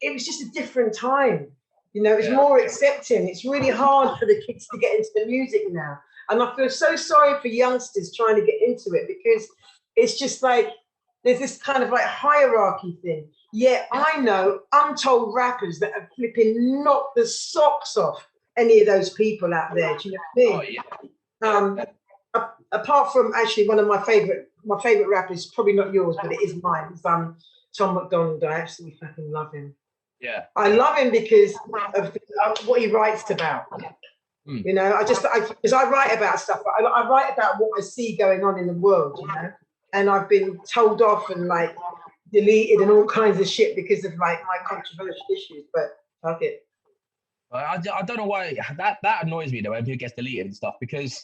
it was just a different time. You know, it's more accepting. It's really hard for the kids to get into the music now. And I feel so sorry for youngsters trying to get into it, because it's just like, there's this kind of like hierarchy thing. Yeah, I know untold rappers that are flipping knock the socks off any of those people out there. Do you know what I mean? Apart from actually one of my favorite rappers, probably not yours, but it is mine. It's Tom McDonald. I absolutely fucking love him. Yeah, I love him because of what he writes about. You know, because I write about stuff. I write about what I see going on in the world. You know, and I've been told off and like deleted and all kinds of shit because of like my controversial issues. But fuck it. I don't know why that annoys me though when it gets deleted and stuff, because at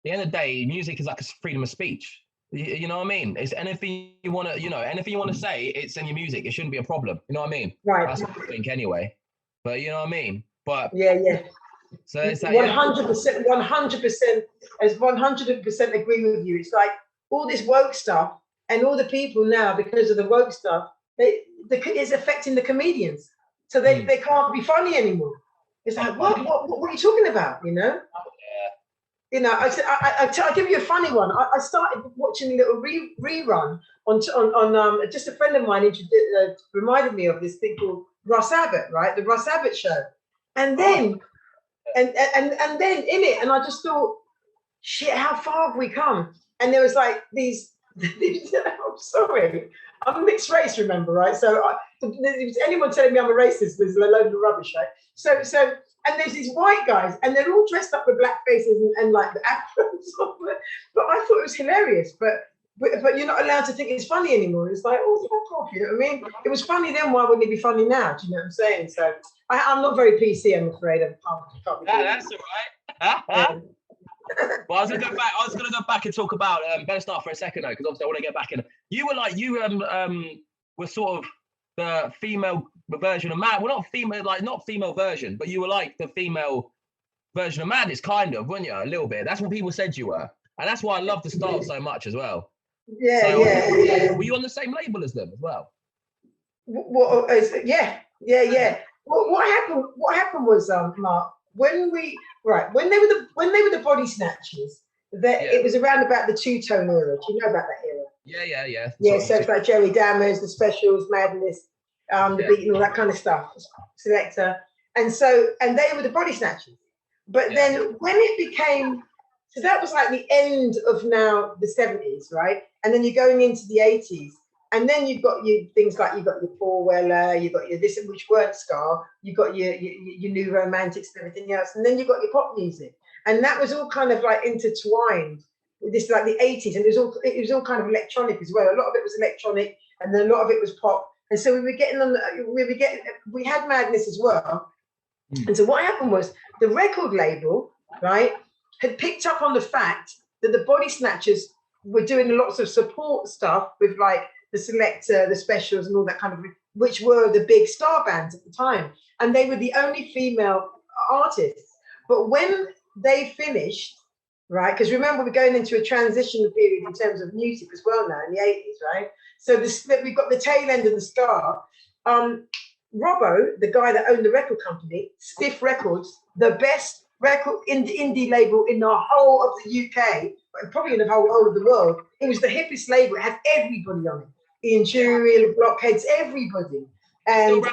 the end of the day, music is like a freedom of speech. You know what I mean? It's anything you want to, anything you want to say, it's in your music. It shouldn't be a problem. You know what I mean? Right. That's what I think anyway. But you know what I mean? But yeah. So it's like 100%, 100% agree with you. It's like all this woke stuff and all the people now, because of the woke stuff, it's affecting the comedians. So they can't be funny anymore. It's like, what are you talking about? You know? You know, I'll give you a funny one. I started watching a little rerun on just a friend of mine reminded me of this thing called Russ Abbott, right? The Russ Abbott Show. And then, and then in it, and I just thought, shit, how far have we come? And there was like these I'm sorry, I'm a mixed race, remember, right? So if anyone telling me I'm a racist, there's a load of rubbish, right? So and there's these white guys, and they're all dressed up with black faces and like the afros. But I thought it was hilarious. But you're not allowed to think it's funny anymore. It's like, oh, fuck off, you know what I mean? It was funny then, why wouldn't it be funny now? Do you know what I'm saying? So I'm not very PC, I'm afraid. I can't that's all right. Well, I was gonna go back and talk about better start for a second though, because obviously I want to get back in. You were sort of the female version of Mad. Well, not female version, but you were like the female version of Madness, kind of, weren't you? A little bit. That's what people said you were, and that's why I love the style so much as well. Yeah. Were you on the same label as them as well? Yeah. What happened was, Mark, when they were the Body Snatchers, it was around about the two-tone era. Do you know about that era? Yeah. Yeah, so it's like Jerry Dammers, the Specials, Madness, the Beat, and all that kind of stuff, Selector. And they were the Body Snatchers. But then when it became, so that was like the end of now the 70s, right? And then you're going into the 80s. And then you've got things like you've got your Paul Weller, you've got your this, which weren't ska, you've got your new romantics and everything else, and then you've got your pop music, and that was all kind of like intertwined. This like the 80s, and it was all kind of electronic as well. A lot of it was electronic, and then a lot of it was pop. And so we had Madness as well. And so what happened was the record label, right, had picked up on the fact that the Body Snatchers were doing lots of support stuff with like the Selector, the Specials, and all that kind of, which were the big star bands at the time. And they were the only female artists. But when they finished, right, because remember, we're going into a transitional period in terms of music as well now in the 80s, right? So we've got the tail end of the star. Robbo, the guy that owned the record company, Stiff Records, the best record indie label in the whole of the UK, probably in the whole of the world. It was the hippest label. It had everybody on it. Ian Jury, Blockheads, everybody. And is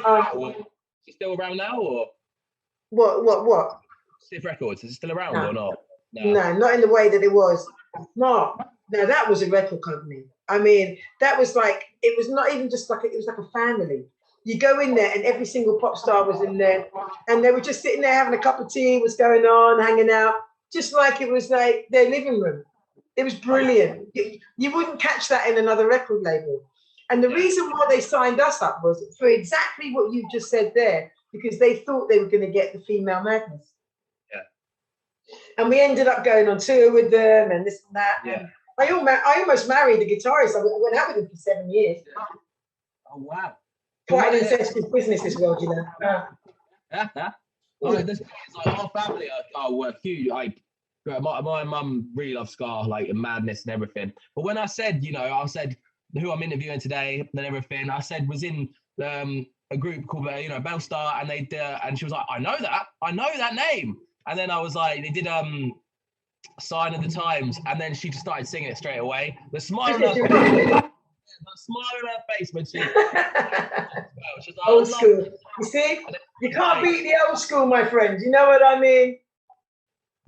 it still around now, or what? Stiff Records, is it still around or not? No, not in the way that it was. No, that was a record company. I mean, that was like, it was not even just like, it was like a family. You go in there and every single pop star was in there, and they were just sitting there having a cup of tea, what's going on, hanging out, just like it was like their living room. It was brilliant. You wouldn't catch that in another record label. And the reason why they signed us up was for exactly what you just said there, because they thought they were going to get the female Madness. Yeah. And we ended up going on tour with them and this and that. Yeah. And I almost married the guitarist. I went out with him for 7 years. Oh, wow. Quite an incestuous business, this world, you know. This is like our family were huge. Like my mum really loves ska, like and Madness and everything. But when I said, I said who I'm interviewing today and everything, I said was in a group called Bellstar, and they and she was like, I know that name. And then I was like, they did Sign of the Times, and then she just started singing it straight away. The smile on her face when she was like, old school. You see, you can't beat the old school, my friend. You know what I mean?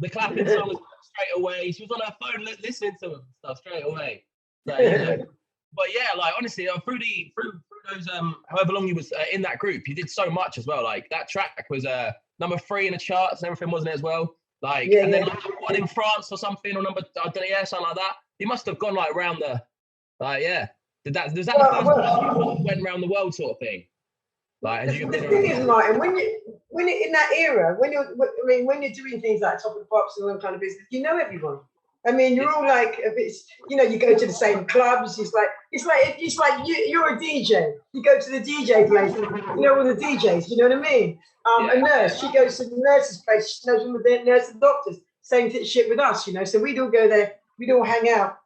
The clapping song was straight away. She was on her phone listening to stuff straight away. So, but yeah, like honestly, through those however long you was in that group, you did so much as well. Like that track was number 3 in the charts and everything, wasn't it as well? Like then like, one in France or something, or something like that. You must have gone like around the Does that the first time you went around the world sort of thing? Like, the thing is, Martin, when you're in that era, when you're doing things like Top of the Pops and all that kind of business, you know everyone. I mean, you're all like a bit, you go to the same clubs. It's like you're a DJ. You go to the DJ place, you know all the DJs. You know what I mean? A nurse, she goes to the nurse's place. She knows all the nurses and doctors. Same shit with us, So we'd all go there. We'd all hang out,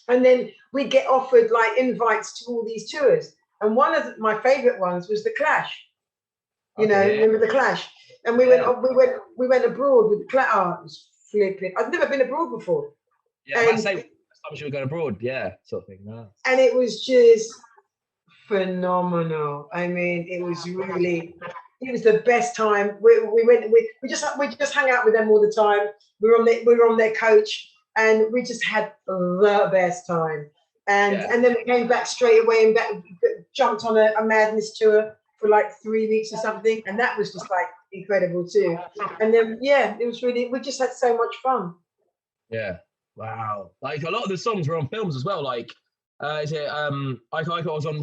and then we get offered like invites to all these tours. And one of my favorite ones was the Clash. Remember the Clash? And we went abroad with the Clash. Oh, it was flipping. I've never been abroad before. Yeah, and that's time she was going abroad. Yeah, sort of thing. No. And it was just phenomenal. I mean, it was the best time. We just hung out with them all the time. We were on their coach, and we just had the best time. And then we came back straight away and jumped on a Madness tour for like 3 weeks or something, and that was just like incredible too. And then it was we just had so much fun. Yeah, wow! Like a lot of the songs were on films as well. Like, is it I was on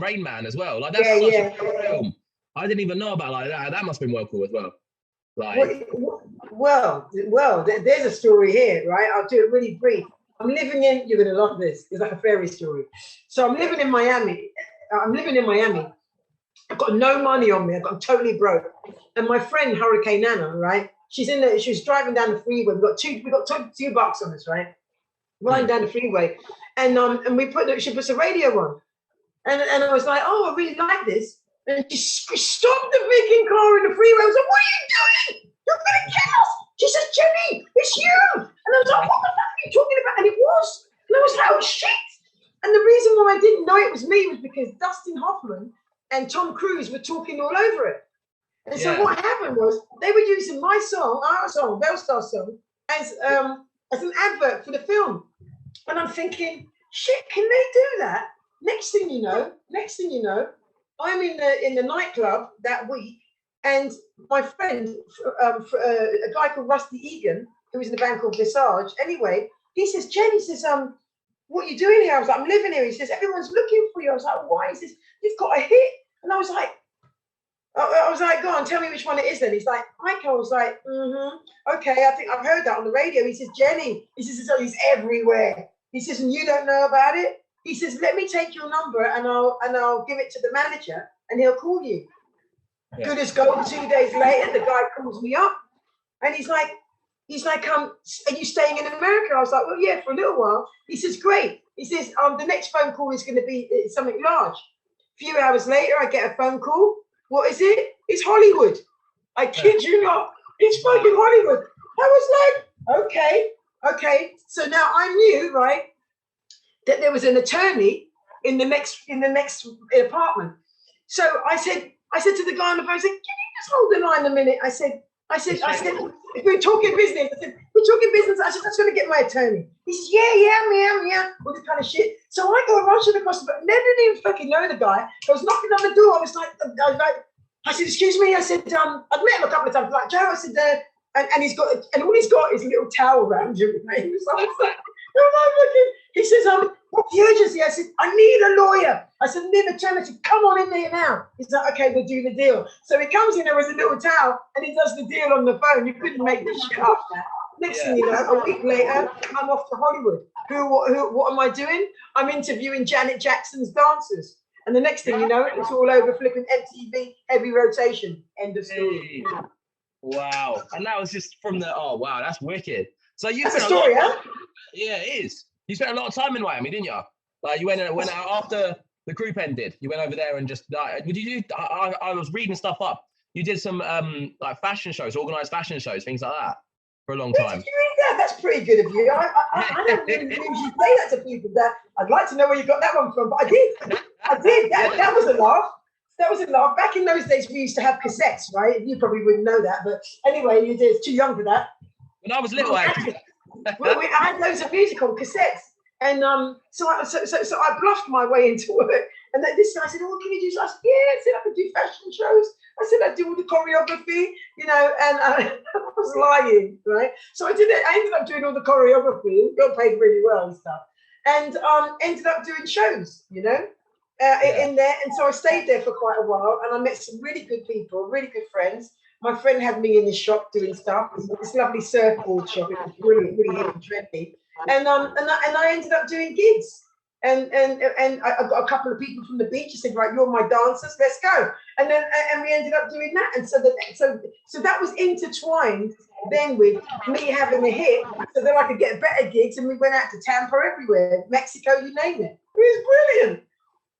Rain Man as well. Like that's such a cool film. I didn't even know about like that. That must have been well cool as well. Like, well, there's a story here, right? I'll do it really brief. I'm living in, you're going to love this. It's like a fairy story. So I'm living in Miami. I've got no money on me. I'm totally broke. And my friend, Hurricane Nana, right? She was driving down the freeway. We got $2 on us, right? Riding down the freeway. And she puts a radio on. And I was like, oh, I really like this. And she stopped the freaking car in the freeway. I was like, what are you doing? You're going to kill us. She says, Jenny, it's you. And I was like, what the fuck are you talking about? And it was. And I was like, oh, shit. And the reason why I didn't know it was me was because Dustin Hoffman and Tom Cruise were talking all over it. And so what happened was they were using my song, our song, Bellstar song, as an advert for the film. And I'm thinking, shit, can they do that? Next thing you know, I'm in the nightclub that week, and my friend, a guy called Rusty Egan, who was in the band called Visage, anyway, he says, Jen, what are you doing here? I was like, I'm living here. He says, everyone's looking for you. I was like, why? He says, you've got a hit. And I was like, go on, tell me which one it is then. He's like, Mike. I was like, okay, I think I've heard that on the radio. He says, Jenny. He says, he's everywhere. He says, and you don't know about it? He says, let me take your number and I'll give it to the manager and he'll call you. Yeah. Good as gold. 2 days later, the guy calls me up and he's like, are you staying in America? I was like, well, yeah, for a little while. He says, great. He says, the next phone call is going to be something large. A few hours later, I get a phone call. What is it? It's Hollywood. I kid you not. It's fucking Hollywood. I was like, okay. So now I knew, right, that there was an attorney in the next apartment. So I said to the guy on the phone, I said, can you just hold the line a minute? I said, if we're talking business, I said, I said, that's going to get my attorney. He says, yeah, all this kind of shit. So I go rushing across the boat, never didn't even fucking know the guy. I was knocking on the door. I was like, I said, excuse me. I said, I've met him a couple of times. Like, Joe, I said, and all he's got is a little towel around him. He was like, he says, what's the urgency? I said, I need a lawyer. I said, I need an attorney. I said, come on in there now. He's like, okay, we'll do the deal. So he comes in there with a little towel and he does the deal on the phone. You couldn't make this shit up. Next thing you know, a week later, I'm off to Hollywood. What am I doing? I'm interviewing Janet Jackson's dancers. And the next thing you know, it's all over flipping MTV, heavy rotation. End of story. Hey. Wow. And that was just from wow, that's wicked. So you that's a story, huh? Yeah, it is. You spent a lot of time in Miami, didn't you? Like you went out after the group ended. You went over there and just like, would you do? I was reading stuff up. You did some like fashion shows, organised fashion shows, things like that, for a long Where time. did you read that? That's pretty good of you. I don't really usually say that to people. That I'd like to know where you got that one from, but I did. That was a laugh. That was a laugh. Back in those days, we used to have cassettes, right? You probably wouldn't know that, but anyway, you did. Too young for that. When I was little, I had loads of music on cassettes, and so I bluffed my way into work. And then this guy said, "Oh, what can you do?" So I said, "Yeah," I said, "I could do fashion shows." I said, "I do all the choreography," you know, and I was lying, right? So I did it. I ended up doing all the choreography, got paid really well and stuff, and ended up doing shows, you know, in there. And so I stayed there for quite a while, and I met some really good people, really good friends. My friend had me in the shop doing stuff. This lovely surfboard shop. It was really, really hip and trendy. And I ended up doing gigs. And I got a couple of people from the beach. I said, "Right, you're my dancers. Let's go." And then we ended up doing that. And so that was intertwined then with me having a hit, so that I could get better gigs. And we went out to Tampa, everywhere, Mexico, you name it. It was brilliant.